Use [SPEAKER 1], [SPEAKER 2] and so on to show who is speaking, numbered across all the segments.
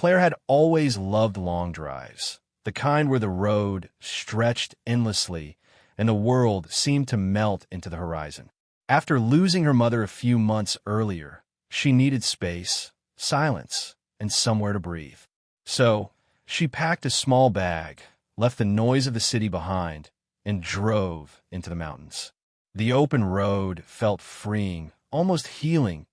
[SPEAKER 1] Claire had always loved long drives, the kind where the road stretched endlessly and the world seemed to melt into the horizon. After losing her mother a few months earlier, she needed space, silence, and somewhere to breathe. So, she packed a small bag, left the noise of the city behind, and drove into the mountains. The open road felt freeing, almost healing,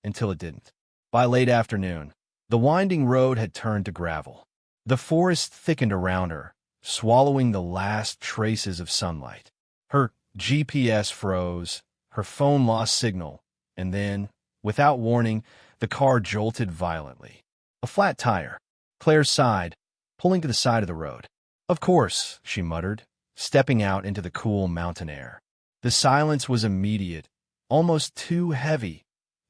[SPEAKER 1] until it didn't. By late afternoon, the winding road had turned to gravel. The forest thickened around her, swallowing the last traces of sunlight. Her GPS froze, her phone lost signal, and then, without warning, the car jolted violently. A flat tire. Claire sighed, pulling to the side of the road. "Of course," she muttered, stepping out into the cool mountain air. The silence was immediate, almost too heavy.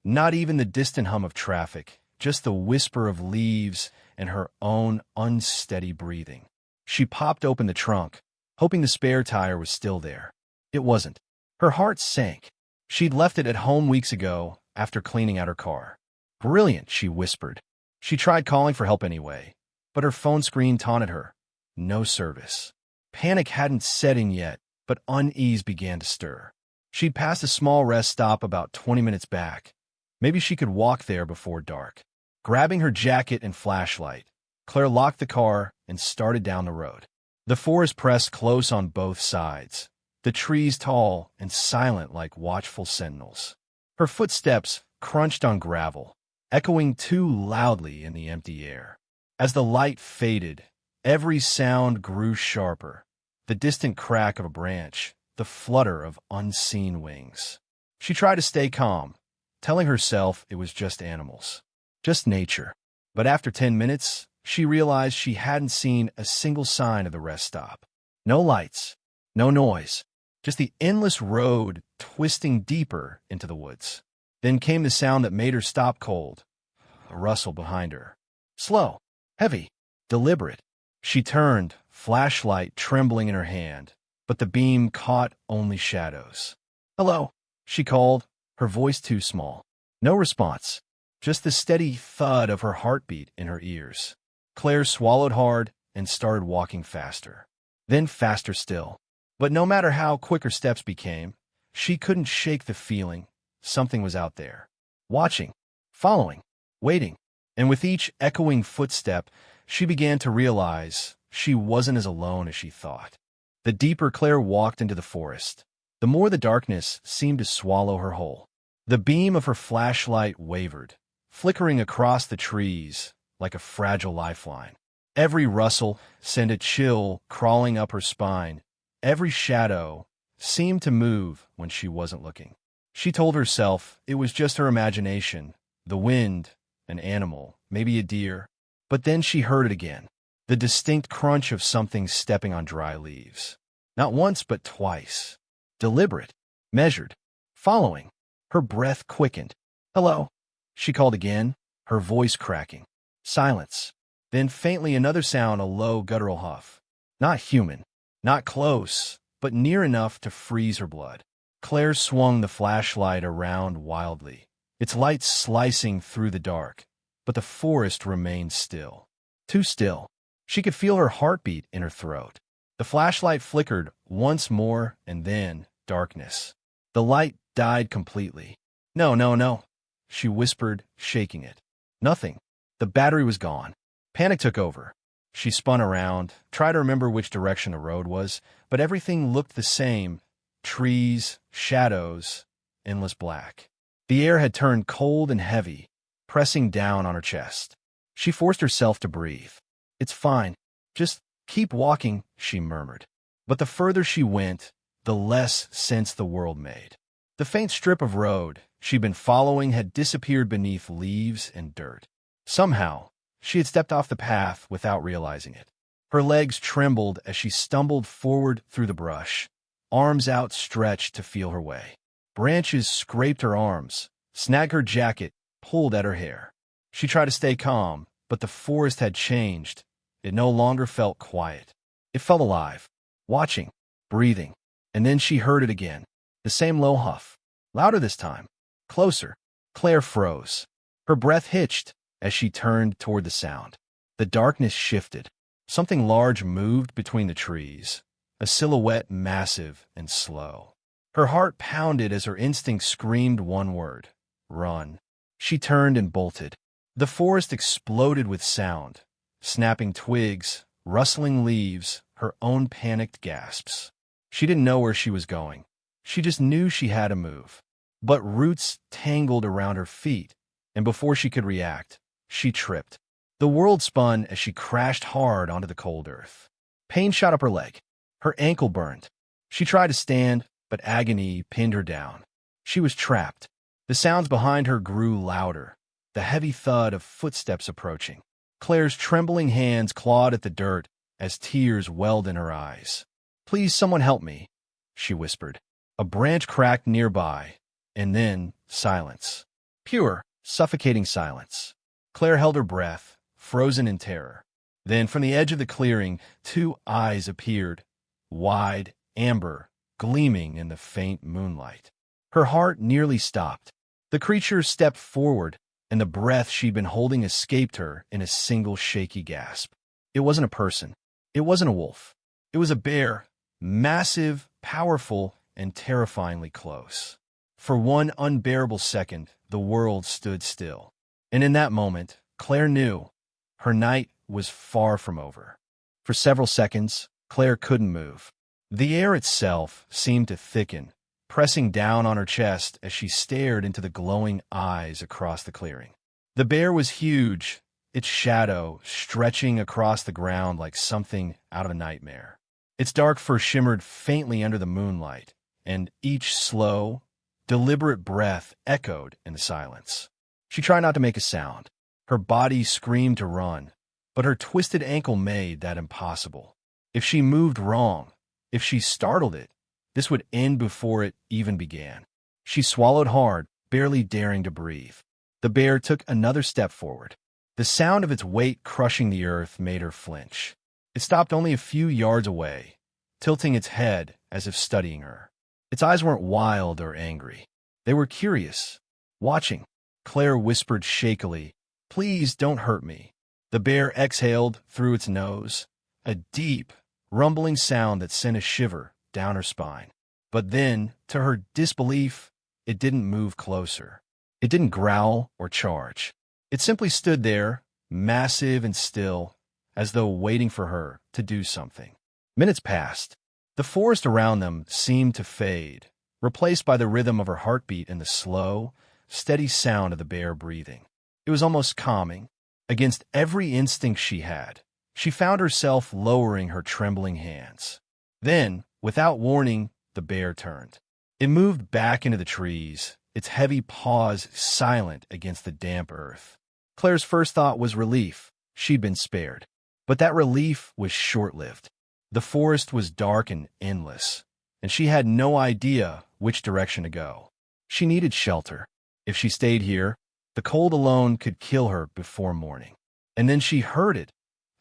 [SPEAKER 1] Not even the distant hum of traffic, just the whisper of leaves and her own unsteady breathing. She popped open the trunk, hoping the spare tire was still there. It wasn't. Her heart sank. She'd left it at home weeks ago after cleaning out her car. "Brilliant," she whispered. She tried calling for help anyway, but her phone screen taunted her. No service. Panic hadn't set in yet, but unease began to stir. She'd passed a small rest stop about 20 minutes back. Maybe she could walk there before dark. Grabbing her jacket and flashlight, Claire locked the car and started down the road. The forest pressed close on both sides, the trees tall and silent like watchful sentinels. Her footsteps crunched on gravel, echoing too loudly in the empty air. As the light faded, every sound grew sharper, the distant crack of a branch, the flutter of unseen wings. She tried to stay calm, telling herself it was just animals, just nature. But after 10 minutes, she realized she hadn't seen a single sign of the rest stop. No lights, no noise, just the endless road twisting deeper into the woods. Then came the sound that made her stop cold, a rustle behind her. Slow, heavy, deliberate. She turned, flashlight trembling in her hand, but the beam caught only shadows. "Hello," she called, her voice too small. No response, just the steady thud of her heartbeat in her ears. Claire swallowed hard and started walking faster. Then faster still. But no matter how quick her steps became, she couldn't shake the feeling something was out there. Watching, following, waiting. And with each echoing footstep, she began to realize she wasn't as alone as she thought. The deeper Claire walked into the forest, the more the darkness seemed to swallow her whole. The beam of her flashlight wavered, flickering across the trees like a fragile lifeline. Every rustle sent a chill crawling up her spine. Every shadow seemed to move when she wasn't looking. She told herself it was just her imagination, the wind, an animal, maybe a deer. But then she heard it again, the distinct crunch of something stepping on dry leaves. Not once, but twice. Deliberate, measured, following. Her breath quickened. "Hello," she called again, her voice cracking. Silence. Then faintly another sound, a low guttural huff. Not human, not close, but near enough to freeze her blood. Claire swung the flashlight around wildly, its light slicing through the dark, but the forest remained still. Too still. She could feel her heartbeat in her throat. The flashlight flickered once more, and then darkness. The light died completely. "No, no, no," she whispered, shaking it. Nothing. The battery was gone. Panic took over. She spun around, tried to remember which direction the road was, but everything looked the same. Trees, shadows, endless black. The air had turned cold and heavy, pressing down on her chest. She forced herself to breathe. "It's fine. Just keep walking," she murmured. But the further she went, the less sense the world made. The faint strip of road she'd been following had disappeared beneath leaves and dirt. Somehow, she had stepped off the path without realizing it. Her legs trembled as she stumbled forward through the brush, arms outstretched to feel her way. Branches scraped her arms, snagged her jacket, pulled at her hair. She tried to stay calm, but the forest had changed. It no longer felt quiet. It felt alive, watching, breathing. And then she heard it again, the same low huff, louder this time, closer. Claire froze. Her breath hitched, as she turned toward the sound. The darkness shifted. Something large moved between the trees, a silhouette massive and slow. Her heart pounded as her instinct screamed one word: run. She turned and bolted. The forest exploded with sound, snapping twigs, rustling leaves, her own panicked gasps. She didn't know where she was going. She just knew she had to move. But roots tangled around her feet, and before she could react, she tripped. The world spun as she crashed hard onto the cold earth. Pain shot up her leg. Her ankle burned. She tried to stand, but agony pinned her down. She was trapped. The sounds behind her grew louder, the heavy thud of footsteps approaching. Claire's trembling hands clawed at the dirt as tears welled in her eyes. "Please, someone help me," she whispered. A branch cracked nearby, and then silence. Pure, suffocating silence. Claire held her breath, frozen in terror. Then, from the edge of the clearing, two eyes appeared, wide, amber, gleaming in the faint moonlight. Her heart nearly stopped. The creature stepped forward, and the breath she'd been holding escaped her in a single shaky gasp. It wasn't a person. It wasn't a wolf. It was a bear, massive, powerful, and terrifyingly close. For one unbearable second, the world stood still. And in that moment, Claire knew her night was far from over. For several seconds, Claire couldn't move. The air itself seemed to thicken, pressing down on her chest as she stared into the glowing eyes across the clearing. The bear was huge, its shadow stretching across the ground like something out of a nightmare. Its dark fur shimmered faintly under the moonlight, and each slow, deliberate breath echoed in the silence. She tried not to make a sound. Her body screamed to run, but her twisted ankle made that impossible. If she moved wrong, if she startled it, this would end before it even began. She swallowed hard, barely daring to breathe. The bear took another step forward. The sound of its weight crushing the earth made her flinch. It stopped only a few yards away, tilting its head as if studying her. Its eyes weren't wild or angry. They were curious, watching. Claire whispered shakily, "Please don't hurt me." The bear exhaled through its nose, a deep, rumbling sound that sent a shiver down her spine. But then, to her disbelief, it didn't move closer. It didn't growl or charge. It simply stood there, massive and still, as though waiting for her to do something. Minutes passed. The forest around them seemed to fade, replaced by the rhythm of her heartbeat and the slow, steady sound of the bear breathing. It was almost calming. Against every instinct she had, she found herself lowering her trembling hands. Then, without warning, the bear turned. It moved back into the trees, its heavy paws silent against the damp earth. Claire's first thought was relief. She'd been spared. But that relief was short-lived. The forest was dark and endless, and she had no idea which direction to go. She needed shelter. If she stayed here, the cold alone could kill her before morning. And then she heard it,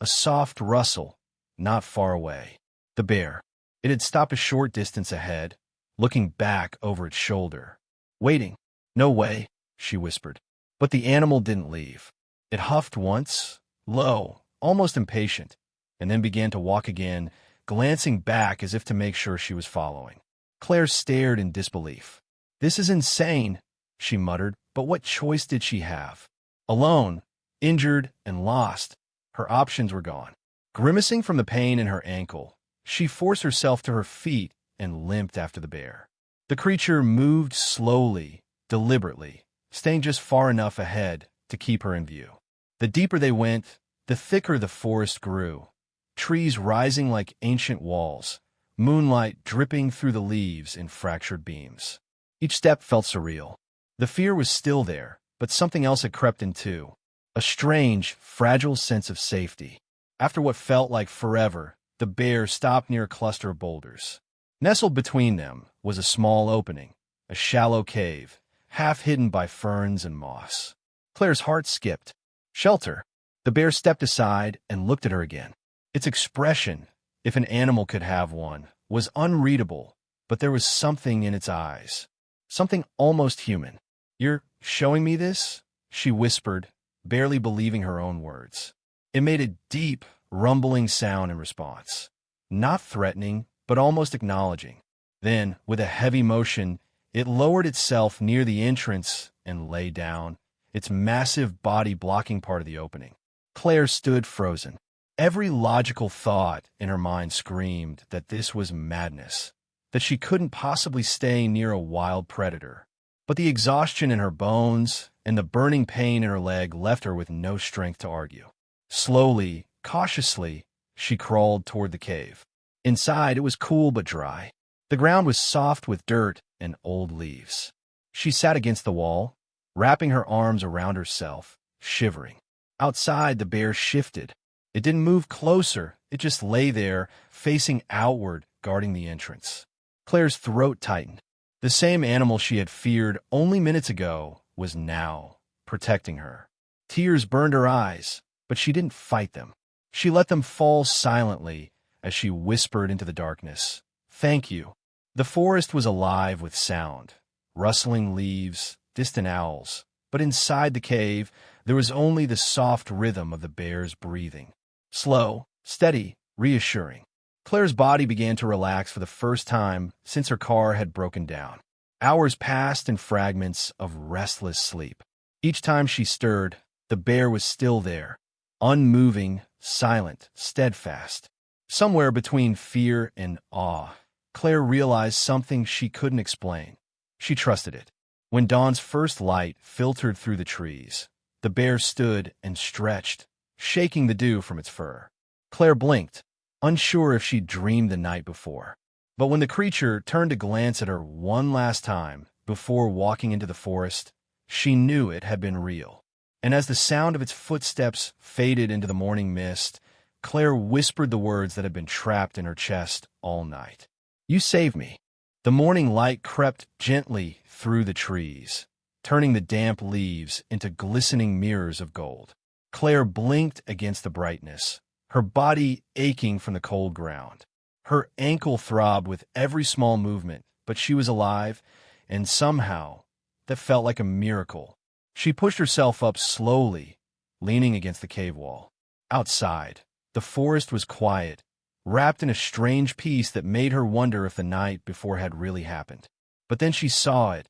[SPEAKER 1] a soft rustle, not far away. The bear. It had stopped a short distance ahead, looking back over its shoulder. Waiting. "No way," she whispered. But the animal didn't leave. It huffed once, low, almost impatient, and then began to walk again, glancing back as if to make sure she was following. Claire stared in disbelief. "This is insane," she muttered, but what choice did she have? Alone, injured, and lost, her options were gone. Grimacing from the pain in her ankle, she forced herself to her feet and limped after the bear. The creature moved slowly, deliberately, staying just far enough ahead to keep her in view. The deeper they went, the thicker the forest grew, trees rising like ancient walls, moonlight dripping through the leaves in fractured beams. Each step felt surreal. The fear was still there, but something else had crept in too. A strange, fragile sense of safety. After what felt like forever, the bear stopped near a cluster of boulders. Nestled between them was a small opening, a shallow cave, half hidden by ferns and moss. Claire's heart skipped. Shelter. The bear stepped aside and looked at her again. Its expression, if an animal could have one, was unreadable, but there was something in its eyes. Something almost human. "You're showing me this?" she whispered, barely believing her own words. It made a deep, rumbling sound in response. Not threatening, but almost acknowledging. Then, with a heavy motion, it lowered itself near the entrance and lay down, its massive body blocking part of the opening. Claire stood frozen. Every logical thought in her mind screamed that this was madness, that she couldn't possibly stay near a wild predator. But the exhaustion in her bones and the burning pain in her leg left her with no strength to argue. Slowly, cautiously, she crawled toward the cave. Inside, it was cool but dry. The ground was soft with dirt and old leaves. She sat against the wall, wrapping her arms around herself, shivering. Outside, the bear shifted. It didn't move closer, it just lay there, facing outward, guarding the entrance. Claire's throat tightened. The same animal she had feared only minutes ago was now protecting her. Tears burned her eyes, but she didn't fight them. She let them fall silently as she whispered into the darkness, "Thank you." The forest was alive with sound, rustling leaves, distant owls, but inside the cave, there was only the soft rhythm of the bear's breathing. Slow, steady, reassuring. Claire's body began to relax for the first time since her car had broken down. Hours passed in fragments of restless sleep. Each time she stirred, the bear was still there, unmoving, silent, steadfast. Somewhere between fear and awe, Claire realized something she couldn't explain. She trusted it. When dawn's first light filtered through the trees, the bear stood and stretched, shaking the dew from its fur. Claire blinked, unsure if she'd dreamed the night before. But when the creature turned to glance at her one last time before walking into the forest, she knew it had been real. And as the sound of its footsteps faded into the morning mist, Claire whispered the words that had been trapped in her chest all night. "You saved me." The morning light crept gently through the trees, turning the damp leaves into glistening mirrors of gold. Claire blinked against the brightness, her body aching from the cold ground. Her ankle throbbed with every small movement, but she was alive, and somehow, that felt like a miracle. She pushed herself up slowly, leaning against the cave wall. Outside, the forest was quiet, wrapped in a strange peace that made her wonder if the night before had really happened. But then she saw it,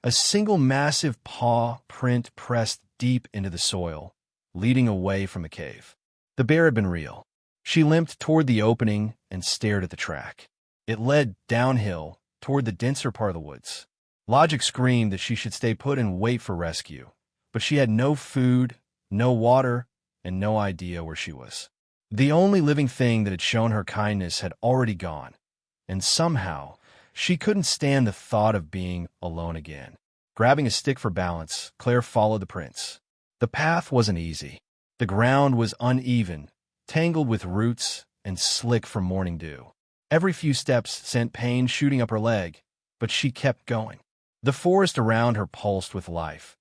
[SPEAKER 1] a single massive paw print pressed deep into the soil, leading away from the cave. The bear had been real. She limped toward the opening and stared at the track. It led downhill toward the denser part of the woods. Logic screamed that she should stay put and wait for rescue, but she had no food, no water, and no idea where she was. The only living thing that had shown her kindness had already gone, and somehow she couldn't stand the thought of being alone again. Grabbing a stick for balance, Claire followed the prints. The path wasn't easy. The ground was uneven, tangled with roots and slick from morning dew. Every few steps sent pain shooting up her leg, but she kept going. The forest around her pulsed with life.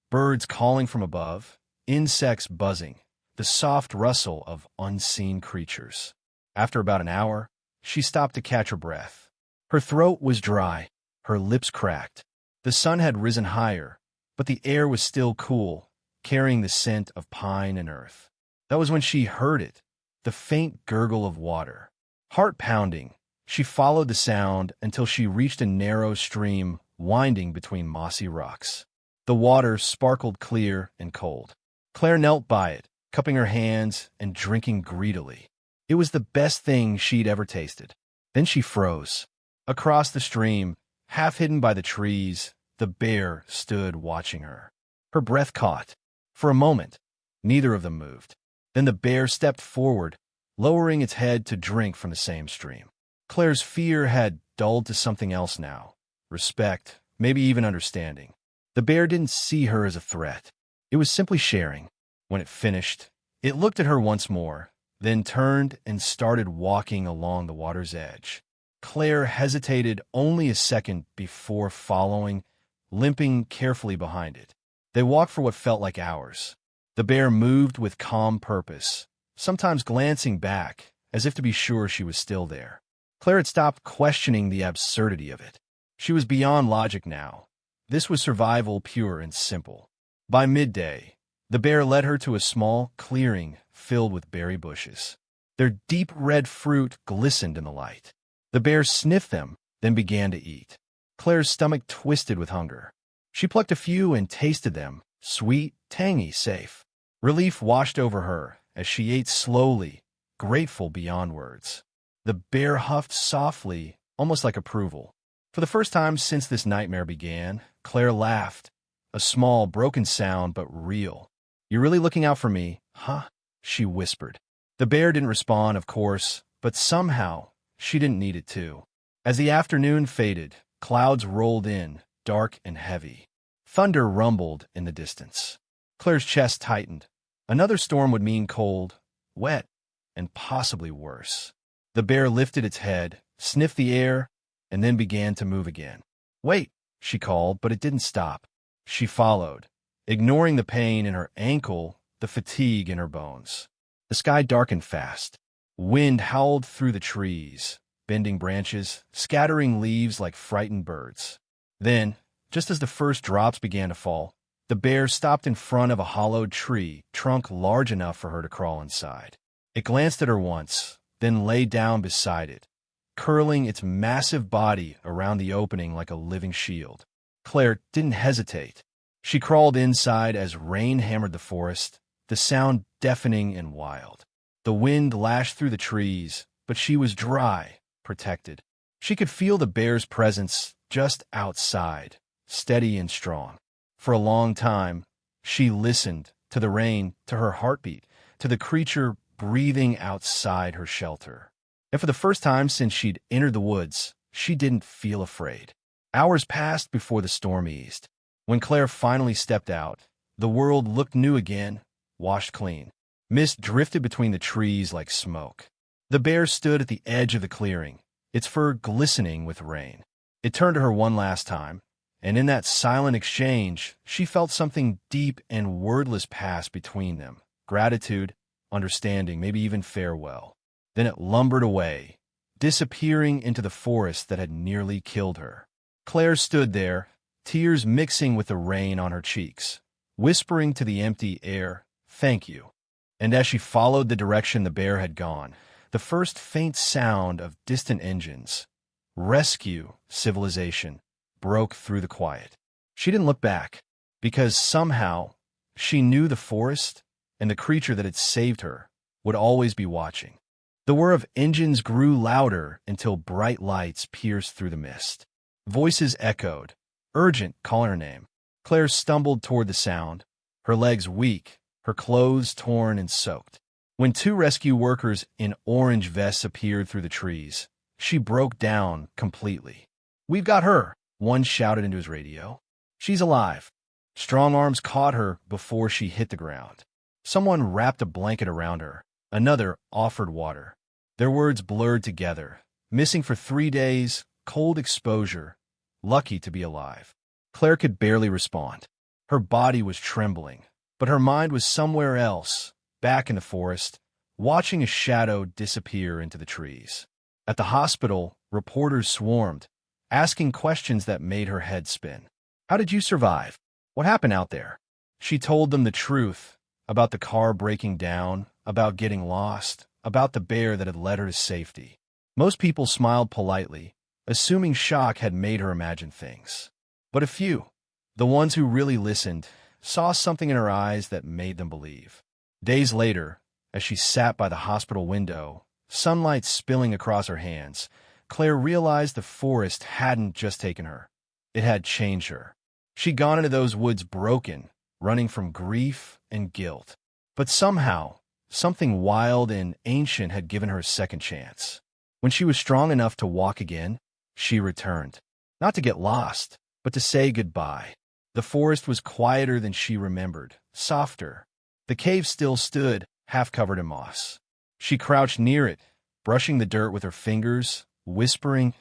[SPEAKER 1] Birds calling from above, insects buzzing, the soft rustle of unseen creatures. After about an hour, she stopped to catch her breath. Her throat was dry, her lips cracked. The sun had risen higher, but the air was still cool, carrying the scent of pine and earth. That was when she heard it, the faint gurgle of water. Heart pounding, she followed the sound until she reached a narrow stream winding between mossy rocks. The water sparkled clear and cold. Claire knelt by it, cupping her hands and drinking greedily. It was the best thing she'd ever tasted. Then she froze. Across the stream, half hidden by the trees, the bear stood watching her. Her breath caught. For a moment, neither of them moved. Then the bear stepped forward, lowering its head to drink from the same stream. Claire's fear had dulled to something else now. Respect, maybe even understanding. The bear didn't see her as a threat. It was simply sharing. When it finished, it looked at her once more, then turned and started walking along the water's edge. Claire hesitated only a second before following, limping carefully behind it. They walked for what felt like hours. The bear moved with calm purpose, sometimes glancing back, as if to be sure she was still there. Claire had stopped questioning the absurdity of it. She was beyond logic now. This was survival pure and simple. By midday, The bear led her to a small clearing filled with berry bushes. Their deep red fruit glistened in the light. The bear sniffed them, then began to eat. Claire's stomach twisted with hunger. She plucked a few and tasted them, sweet, tangy, safe. Relief washed over her as she ate slowly, grateful beyond words. The bear huffed softly, almost like approval. For the first time since this nightmare began, Claire laughed. A small, broken sound, but real. "You're really looking out for me, huh?" she whispered. The bear didn't respond, of course, but somehow she didn't need it to. As the afternoon faded, clouds rolled in, dark and heavy. Thunder rumbled in the distance. Claire's chest tightened. Another storm would mean cold, wet, and possibly worse. The bear lifted its head, sniffed the air, and then began to move again. "Wait," she called, but it didn't stop. She followed, ignoring the pain in her ankle, the fatigue in her bones. The sky darkened fast. Wind howled through the trees, bending branches, scattering leaves like frightened birds. Then, just as the first drops began to fall, the bear stopped in front of a hollowed tree, trunk large enough for her to crawl inside. It glanced at her once, then lay down beside it, curling its massive body around the opening like a living shield. Claire didn't hesitate. She crawled inside as rain hammered the forest, the sound deafening and wild. The wind lashed through the trees, but she was dry, protected. She could feel the bear's presence just outside, steady and strong. For a long time, she listened to the rain, to her heartbeat, to the creature breathing outside her shelter. And for the first time since she'd entered the woods, she didn't feel afraid. Hours passed before the storm eased. When Claire finally stepped out, the world looked new again, washed clean. Mist drifted between the trees like smoke. The bear stood at the edge of the clearing, its fur glistening with rain. It turned to her one last time, and in that silent exchange, she felt something deep and wordless pass between them. Gratitude, understanding, maybe even farewell. Then it lumbered away, disappearing into the forest that had nearly killed her. Claire stood there, tears mixing with the rain on her cheeks, whispering to the empty air, "Thank you." And as she followed the direction the bear had gone, the first faint sound of distant engines, rescue, civilization, broke through the quiet. She didn't look back, because somehow she knew the forest and the creature that had saved her would always be watching. The whir of engines grew louder until bright lights pierced through the mist. Voices echoed, urgent, calling her name. Claire stumbled toward the sound, her legs weak, her clothes torn and soaked. When two rescue workers in orange vests appeared through the trees, she broke down completely. "We've got her," one shouted into his radio. "She's alive." Strong arms caught her before she hit the ground. Someone wrapped a blanket around her. Another offered water. Their words blurred together. Missing for 3 days, cold exposure, lucky to be alive. Claire could barely respond. Her body was trembling, but her mind was somewhere else, back in the forest, watching a shadow disappear into the trees. At the hospital, reporters swarmed, asking questions that made her head spin. "How did you survive? What happened out there?" She told them the truth about the car breaking down, about getting lost, about the bear that had led her to safety. Most people smiled politely, assuming shock had made her imagine things. But a few, the ones who really listened, saw something in her eyes that made them believe. Days later, as she sat by the hospital window, sunlight spilling across her hands, Claire realized the forest hadn't just taken her. It had changed her. She'd gone into those woods broken, running from grief and guilt. But somehow, something wild and ancient had given her a second chance. When she was strong enough to walk again, she returned. Not to get lost, but to say goodbye. The forest was quieter than she remembered, softer. The cave still stood, half covered in moss. She crouched near it, brushing the dirt with her fingers, whispering,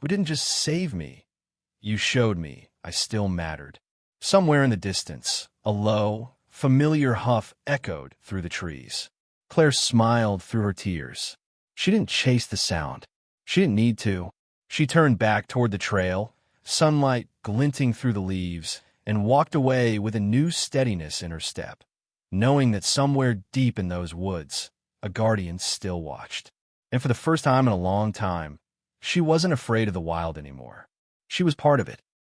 [SPEAKER 1] "You didn't just save me. You showed me I still mattered." Somewhere in the distance, a low, familiar huff echoed through the trees. Claire smiled through her tears. She didn't chase the sound. She didn't need to. She turned back toward the trail, sunlight glinting through the leaves, and walked away with a new steadiness in her step. knowing that somewhere deep in those woods, a guardian still watched. And for the first time in a long time, she wasn't afraid of the wild anymore. She was part of it,